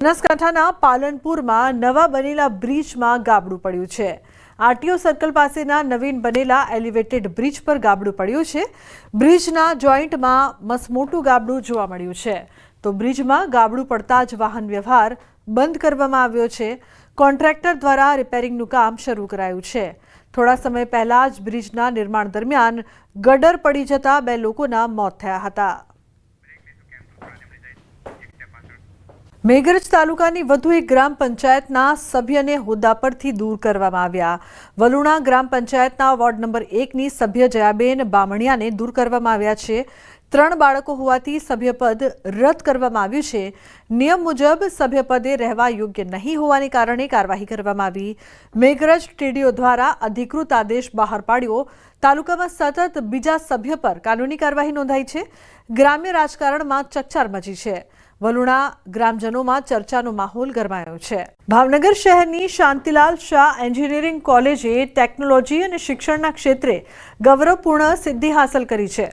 બનાસકાંઠાના પાલનપુરમાં નવા બનેલા બ્રિજમાં ગાબડું પડ્યું છે। આરટીઓ સર્કલ પાસેના નવીન બનેલા એલિવેટેડ બ્રિજ પર ગાબડું પડ્યું છે। બ્રિજના જોઈન્ટમાં મસમોટું ગાબડું જોવા મળ્યું છે। તો બ્રિજમાં ગાબડું પડતા જ વાહન વ્યવહાર બંધ કરવામાં આવ્યો છે। કોન્ટ્રાક્ટર દ્વારા રિપેરિંગનું કામ શરૂ કરાયું છે। થોડા સમય પહેલા જ બ્રિજના નિર્માણ દરમિયાન ગટર પડી જતા 2 લોકોના મોત થયા હતા। મેઘરજ તાલુકાની વધુ એક ગ્રામ પંચાયતના સભ્યને હોદ્દા પરથી દૂર કરવામાં આવ્યા। વલુણા ગ્રામ પંચાયતના વોર્ડ નંબર 1ની સભ્ય જયાબેન બામણિયાને દૂર કરવામાં આવ્યા છે। 3 બાળકો હોવાથી સભ્યપદ રદ કરવામાં આવ્યું છે। નિયમ મુજબ સભ્યપદે રહેવા યોગ્ય નહીં હોવાને કારણે કાર્યવાહી કરવામાં આવી। મેઘરજ ટીડીઓ દ્વારા અધિકૃત આદેશ બહાર પાડ્યો। તાલુકામાં સતત બીજા સભ્ય પર કાનૂની કાર્યવાહી નોંધાઈ છે। ગ્રામ્ય રાજકારણમાં ચકચાર મચી છે। વલુણા ગ્રામજનોમાં ચર્ચાનો માહોલ ગરમાયો છે। ભાવનગર શહેરની શાંતિલાલ શાહ એન્જિનિયરિંગ કોલેજે ટેકનોલોજી અને શિક્ષણના ક્ષેત્રે ગૌરવપૂર્ણ સિદ્ધિ હાંસલ કરી છે।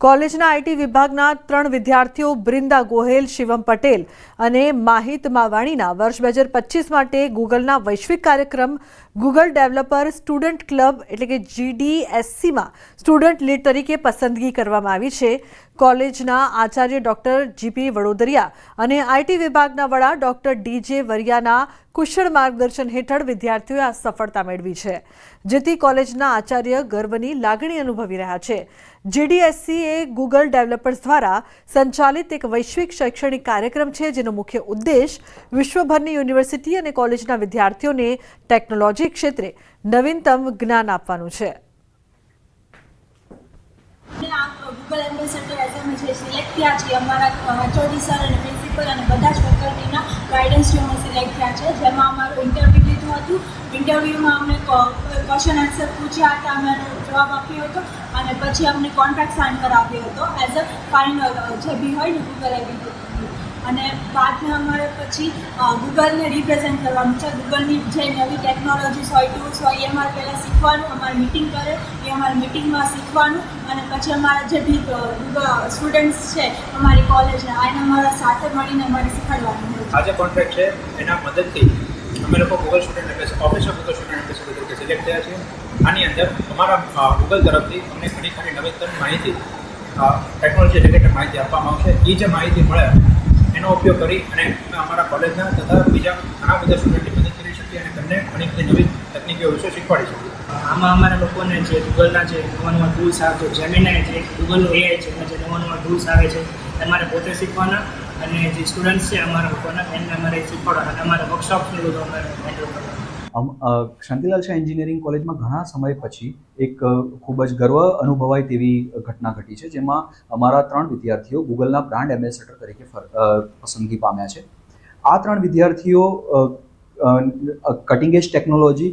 કોલેજના આઈટી વિભાગના 3 વિદ્યાર્થીઓ બ્રિંદા ગોહેલ, શિવમ પટેલ અને માહિત માવાણીના વર્ષ 2025 માટે ગૂગલના વૈશ્વિક કાર્યક્રમ ગૂગલ ડેવલપર સ્ટુડન્ટ ક્લબ એટલે કે GDSCમાં સ્ટુડન્ટ લીડ તરીકે પસંદગી કરવામાં આવી છે। કોલેજના આચાર્ય ડોક્ટર જીપી વડોદરિયા અને આઈટી વિભાગના વડા ડોક્ટર ડીજે વરિયાના કુશળ માર્ગદર્શન હેઠળ વિદ્યાર્થીઓએ આ સફળતા મેળવી છે, જેથી કોલેજના આચાર્ય ગર્વની લાગણી અનુભવી રહ્યા છે। GDSC એ ગૂગલ ડેવલપર્સ દ્વારા સંચાલિત એક વૈશ્વિક શૈક્ષણિક કાર્યક્રમ છે, જેનો મુખ્ય ઉદ્દેશ વિશ્વભરની યુનિવર્સિટી અને કોલેજના વિદ્યાર્થીઓને ટેકનોલોજી ક્ષેત્રે નવીનતમ જ્ઞાન આપવાનું છે। ગૂગલ એમ્બેસેડર એઝ અમે જે સિલેક્ટ થયા છીએ અમારા HOD સર અને પ્રિન્સિપલ અને બધા જ ફેકલ્ટીના ગાઈડન્સથી અમે સિલેક્ટ થયા છે, જેમાં અમારું ઇન્ટરવ્યૂ લીધું હતું। ઇન્ટરવ્યૂમાં અમને ક્વેશ્ચન આન્સર પૂછ્યા હતા, અમે એનો જવાબ આપ્યો હતો અને પછી અમને કોન્ટ્રાક્ટ સાઇન કરાવ્યો હતો એઝ અ ફાઇનલ જે બી હોય ને ગૂગલ એવી અને બાદમાં અમારે પછી ગૂગલને રિપ્રેઝેન્ટ કરવાનું છે। ગૂગલની જે નવી ટેકનોલોજીસ હોય, ટૂલ્સ હોય એ અમારે પહેલાં શીખવાનું, અમારે મિટિંગ કરે એ અમારે મિટિંગમાં શીખવાનું અને પછી અમારા જે બી સ્ટુડન્ટ્સ છે અમારી કોલેજના આને અમારા સાથે મળીને અમારે શીખવાડવાનું છે। આ જે કોન્ટ્રાક્ટ છે એના મદદથી અમે લોકો Google student ambassador official Google student ambassador તરીકે સિલેક્ટ થયા છીએ। આની અંદર અમારા ગૂગલ તરફથી અમને ઘણી ખરી નવીનતમ માહિતી ટેકનોલોજી રિલેટેડ માહિતી આપવામાં આવશે। એ જે માહિતી મળે એનો ઉપયોગ કરી અને અમારા કોલેજના તથા બીજા ઘણા બધા સ્ટુડન્ટની મદદ કરી શકીએ અને તેમને ઘણી બધી નવી તકનીકીઓ વિશે શીખવાડી શકીએ। આમાં અમારા લોકોને જે ગૂગલના જે નવા ટૂલ્સ આવે છે, જેમિનાઈ જે ગૂગલનું AI છે એના જે નવા ટૂલ્સ આવે છે અમારે પોતે શીખવાના અને જે સ્ટુડન્ટ્સ છે અમારા લોકોના એને અમારે શીખવાડવાના અને અમારા વર્કશોપ્સને બધું અમારે હેન્ડલ કરવાના। શાંતિલાલ શાહ એન્જિનિયરિંગ કોલેજમાં ઘણા સમય પછી એક ખૂબ જ ગર્વ અનુભવાય તેવી ઘટના ઘટી છે, જેમાં અમારા 3 વિદ્યાર્થીઓ ગૂગલના બ્રાન્ડ એમ્બેસેડર તરીકે પસંદગી પામ્યા છે। આ 3 વિદ્યાર્થીઓ કટિંગ એજ ટેકનોલોજી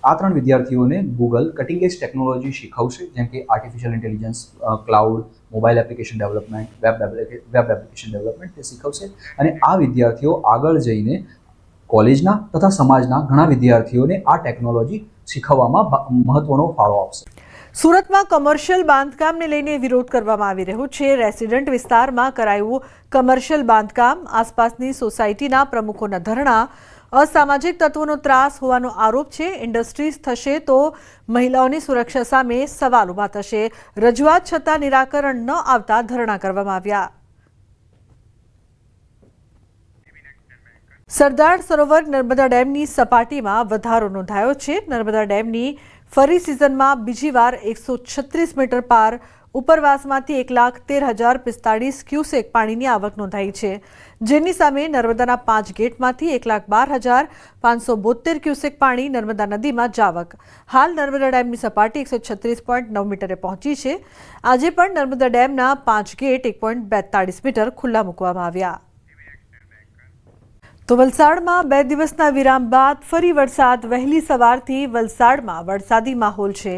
આ 3 વિદ્યાર્થીઓને ગૂગલ કટિંગ એજ ટેકનોલોજી શીખવશે, જેમ કે artificial intelligence, cloud, mobile application development, web application development તે શીખવશે અને આ વિદ્યાર્થીઓ આગળ જઈને કોલેજના તથા સમાજના ઘણા વિદ્યાર્થીઓને આ ટેકનોલોજી શીખવવામાં મહત્વનો ફાળો આપશે। સુરતમાં કમર્શિયલ બાંધકામને લઈને વિરોધ કરવામાં આવી રહ્યો છે। રેસિડેન્ટ વિસ્તારમાં કરાયું કમર્શિયલ બાંધકામ, આસપાસની સોસાયટીના પ્રમુખોના ધરણા, અસામાજિક તત્વોનો ત્રાસ હોવાનો આરોપ છે। ઇન્ડસ્ટ્રીઝ થશે તો મહિલાઓની સુરક્ષા સામે સવાલ ઊભા થશે। રજૂઆત છતાં નિરાકરણ ન આવતા ધરણા કરવામાં આવ્યા। સરદાર સરોવર નર્મદા ડેમની સપાટીમાં વધારો નોંધાયો છે। નર્મદા ડેમની ફરી સિઝનમાં બીજી વાર 136 મીટર પાર ઉપરવાસમાંથી 1,13,045 ક્યુસેક પાણીની આવક નોંધાઈ છે, જેની સામે નર્મદાના 5 ગેટમાંથી 1,12,572 ક્યુસેક પાણી નર્મદા નદીમાં જાવક। હાલ નર્મદા ડેમની સપાટી 136.9 મીટરે પહોંચી છે। આજે પણ નર્મદા ડેમના 5 ગેટ 1.42 મીટર ખુલ્લા મૂકવામાં આવ્યા। તો વલસાડમાં 2 દિવસના વિરામ બાદ ફરી વરસાદ। વહેલી સવારથી વલસાડમાં વરસાદી માહોલ છે।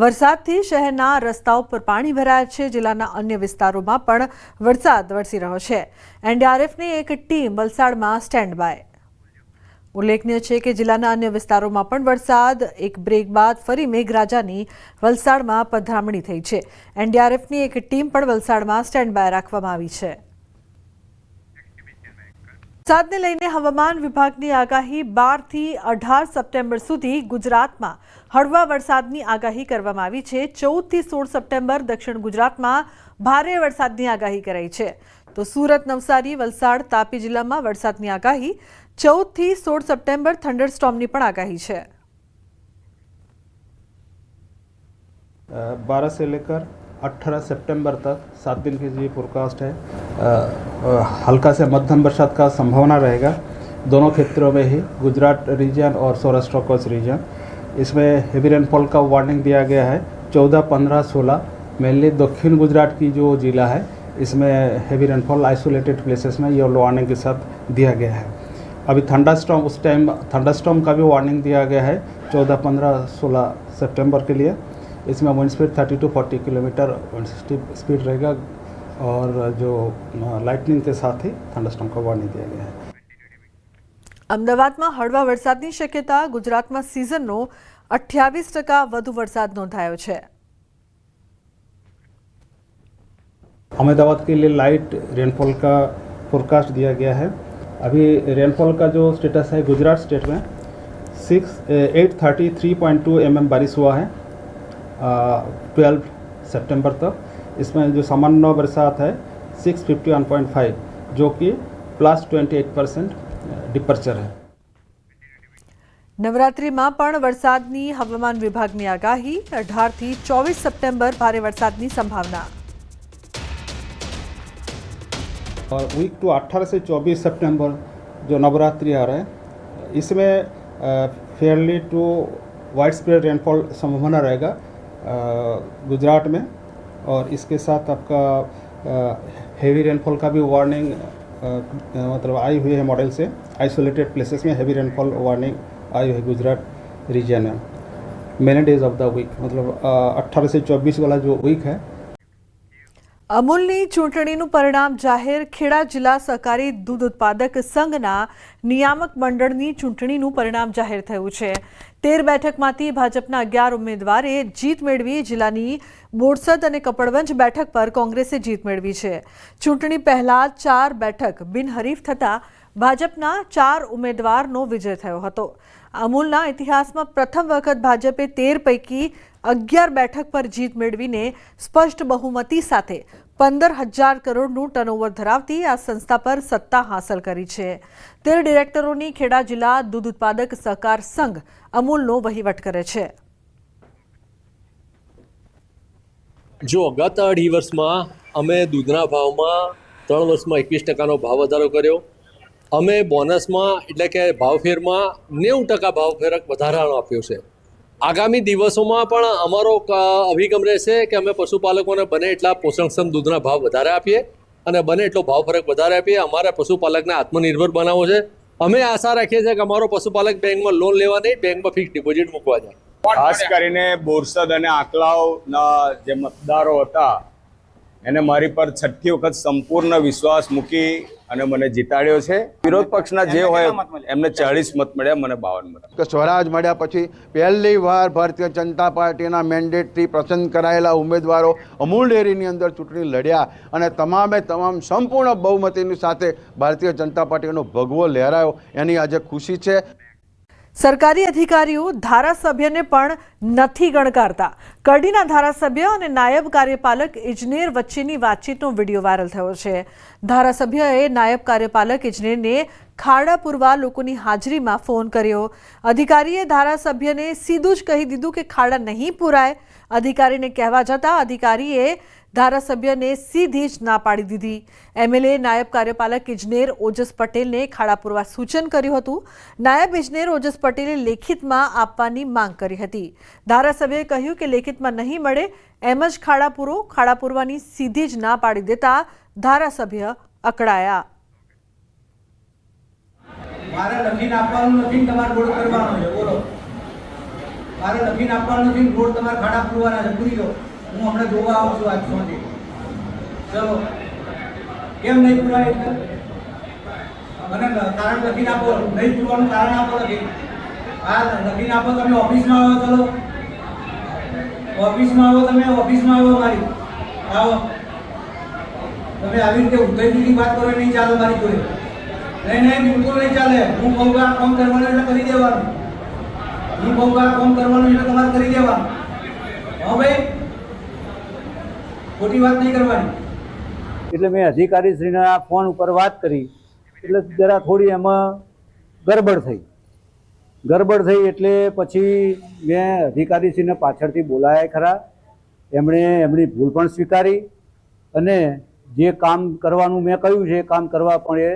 વરસાદથી શહેરના રસ્તાઓ પર પાણી ભરાયા છે। જિલ્લાના અન્ય વિસ્તારોમાં પણ વરસાદ વરસી રહ્યો છે। NDRFની એક ટીમ વલસાડમાં સ્ટેન્ડ બાય। ઉલ્લેખનીય છે કે જિલ્લાના અન્ય વિસ્તારોમાં પણ વરસાદ એક બ્રેક બાદ ફરી મેઘરાજાની વલસાડમાં પધરામણી થઈ છે। NDRFની એક ટીમ પણ વલસાડમાં સ્ટેન્ડ બાય રાખવામાં આવી છે। વરસાદને લઈને હવામાન વિભાગની આગાહી 12 થી 18 સપ્ટેમ્બર સુધી ગુજરાતમાં હળવા વરસાદની આગાહી કરવામાં આવી છે. 14 થી 16 સપ્ટેમ્બર દક્ષિણ ગુજરાતમાં ભારે વરસાદની આગાહી કરાઈ છે. તો સુરત, નવસારી, વલસાડ, તાપી જિલ્લામાં વરસાદની આગાહી. 14 થી 16 સપ્ટેમ્બર થંડરસ્ટોર્મની પણ આગાહી છે. 12 से लेकर 18 सितंबर तक 7 दिन की ये फोरकास्ट है. हल्का से मध्यम बरसात का संभावना रहेगा दोनों क्षेत्रों में ही, गुजरात रीजन और सौराष्ट्र कोस्ट रीजन. इसमें हेवी रेनफॉल का वार्निंग दिया गया है 14, 15, 16. मेनली दक्षिण गुजरात की जो ज़िला है इसमें हेवी रेनफॉल आइसोलेटेड प्लेसेस में येलो वार्निंग के साथ दिया गया है. अभी थंडरस्टॉर्म, उस टाइम थंडरस्टॉर्म का भी वार्निंग दिया गया है 14, 15, 16 सितंबर के लिए. इसमें wind speed 30 to 40 kilometre speed रहेगा और जो लाइटनिंग के साथ ही थंडरस्टॉर्म का वार्निंग दिया गया है. અમદાવાદમાં હળવા વરસાદની શક્યતા. ગુજરાતમાં સિઝનનો 28% વધુ વરસાદ નોંધાયો છે. अहमदाबाद के लिए लाइट रेनफॉल का फोरकास्ट दिया गया है. अभी रेनफॉल का जो स्टेटस है गुजरात स्टेट में 833.2 mm बारिश हुआ है 12 सितंबर तक. इसमें जो सामान्य बरसात है 651.5 जो कि +28% डिपर्चर है. નવરાત્રિમાં પણ વરસાદની હવામાન વિભાગની આગાહી. 18 થી 24 સપ્ટેમ્બર ભારે વરસાદની સંભાવના. और वीक टू 18 से 24 सितंबर जो नवरात्रि आ रहा है इसमें fairly to wide spread rainfall संभावना रहेगा गुजरात में. और इसके साथ आपका हेवी रेनफॉल का भी वार्निंग मतलब आई हुई है मॉडल से. आइसोलेटेड प्लेसेस में हेवी रेनफॉल वार्निंग आई हुई है गुजरात रीजन में many days of the week, मतलब 18 से 24 वाला जो वीक है. અમૂલની ચૂંટણીનું પરિણામ જાહેર. ખેડા જિલ્લા સહકારી દૂધ ઉત્પાદક સંઘના નિયામક મંડળની ચૂંટણીનું પરિણામ જાહેર થયું છે. 13 બેઠકમાંથી ભાજપના 11 ઉમેદવારે જીત મેળવી. જિલ્લાની બોરસદ અને કપડવંજ બેઠક પર કોંગ્રેસે જીત મેળવી છે. ચૂંટણી પહેલા 4 બેઠક બિનહરીફ થતા ભાજપના 4 ઉમેદવારનો વિજય થયો હતો. અમૂલના ઇતિહાસમાં પ્રથમ વખત ભાજપે 13 પૈકી 11 બેઠક પર જીત મેળવીને સ્પષ્ટ બહુમતી સાથે 15,000 કરોડનું ટર્નઓવર ધરાવતી આ સંસ્થા પર સત્તા હાંસલ કરી છે. 13 ડિરેક્ટરોની ખેડા જિલ્લા દૂધ ઉત્પાદક સહકાર સંઘ અમૂલનો વહીવટ કરે છે. જો ગત 2.5 વર્ષમાં અમે દૂધના ભાવમાં 3 વર્ષમાં 21% ભાવ વધારો કર્યો. અમે બોનસમાં એટલે કે ભાવફેરમાં 90% ભાવફેર વધારાનો આપ્યો છે. આગામી દિવસોમાં પણ અમારો અભિગમ રહેશે કે અમે પશુપાલકોને બને એટલા પોષણક્ષમ દૂધના ભાવ વધારે આપીએ અને બને એટલો ભાવ ફરક વધારે આપીએ. અમારે પશુપાલકને આત્મનિર્ભર બનાવવો છે. અમે આશા રાખીએ છીએ કે અમારો પશુપાલક બેંકમાં લોન લેવા નહીં, બેંકમાં ફિક્સ ડિપોઝિટ મૂકવા જાય. ખાસ કરીને બોરસદ અને આંકલાવના જે મતદારો હતા એને મારી પર 6ઠ્ઠી વખત સંપૂર્ણ વિશ્વાસ મૂકી અને મને જીતાડ્યો છે. વિરોધ પક્ષના જે હોય એમને 40 મત મળ્યા, મને 52 મત. સ્વરાજ મળ્યા પછી પહેલી વાર ભારતીય જનતા પાર્ટીના મેન્ડેટથી પસંદ કરાયેલા ઉમેદવારો અમૂલ ડેરીની અંદર ચૂંટણી લડ્યા અને તમામે તમામ સંપૂર્ણ બહુમતીની સાથે ભારતીય જનતા પાર્ટીનો ભગવો લહેરાયો. એની આજે ખુશી છે. સરકારી અધિકારીઓ ધારાસભ્યને પણ નથી ગણકારતા. કડીના ધારાસભ્ય અને નાયબ કાર્યપાલક ઇજનેર વચ્ચેની વાતચીતનો વિડીયો વાયરલ થયો છે. ધારાસભ્યએ નાયબ કાર્યપાલક ઇજનેરને ખાડા પૂરવા લોકોની હાજરીમાં ફોન કર્યો. અધિકારીએ ધારાસભ્યને સીધું જ કહી દીધું કે ખાડા નહીં પૂરાય. અધિકારીને કહેવા જતાં અધિકારીએ ધારાસભ્યને સીધી જ ના પાડી દીધી. એમએલએ નાયબ કાર્યપાલક ઇજનેર ઓજસ પટેલને ખાડા પૂરવા સૂચન કર્યું હતું. નાયબ ઇજનેર ઓજસ પટેલે લેખિતમાં આપવાની માંગ કરી હતી. ધારાસભ્યએ કહ્યું કે લેખિતમાં નહીં મળે એમ જ ખાડા પૂરો. ખાડા પૂરવાની સીધી જ ના પાડી દેતા ધારાસભ્ય અકળાયા. મારે લખીને આપવાનું નથી, તમારે રોડ કરવાનો છે. બોલો, મારે લખીને આપવાનું નથી, રોડ તમારે ખાડા પૂરવાના છે. પૂરી દો. હું હમણાં જોવા આવું છું આજ સુધી. ચલો, કેમ નહીં પૂરાય? મને કારણ લખીને આપો. નહીં પૂરવાનું કારણ આપો. હા, લખીને આપો. તમે ઓફિસમાં આવો. ચલો, ઓફિસમાં આવો. તમે ઓફિસમાં આવો. મારી આવો. તમે આવી રીતે ઉદયની વાત કરો નહીં ચાલો મારી જોડે. નહીં, બિલકુલ નહીં ચાલે. હું કહું કે આ કામ કરવાનું એટલે કરી દેવાનું. હું કહું કે આ કામ કરવાનું એટલે તમારે કરી દેવાનું. હા ભાઈ, ખોટી વાત નહીં કરવાની. એટલે મેં અધિકારીશ્રીના ફોન ઉપર વાત કરી એટલે જરા થોડી એમાં ગરબડ થઈ એટલે પછી મેં અધિકારીશ્રીને પાછળથી બોલાયા ખરા. એમણે એમની ભૂલ પણ સ્વીકારી અને જે કામ કરવાનું મેં કહ્યું છે એ કામ કરવા પણ એ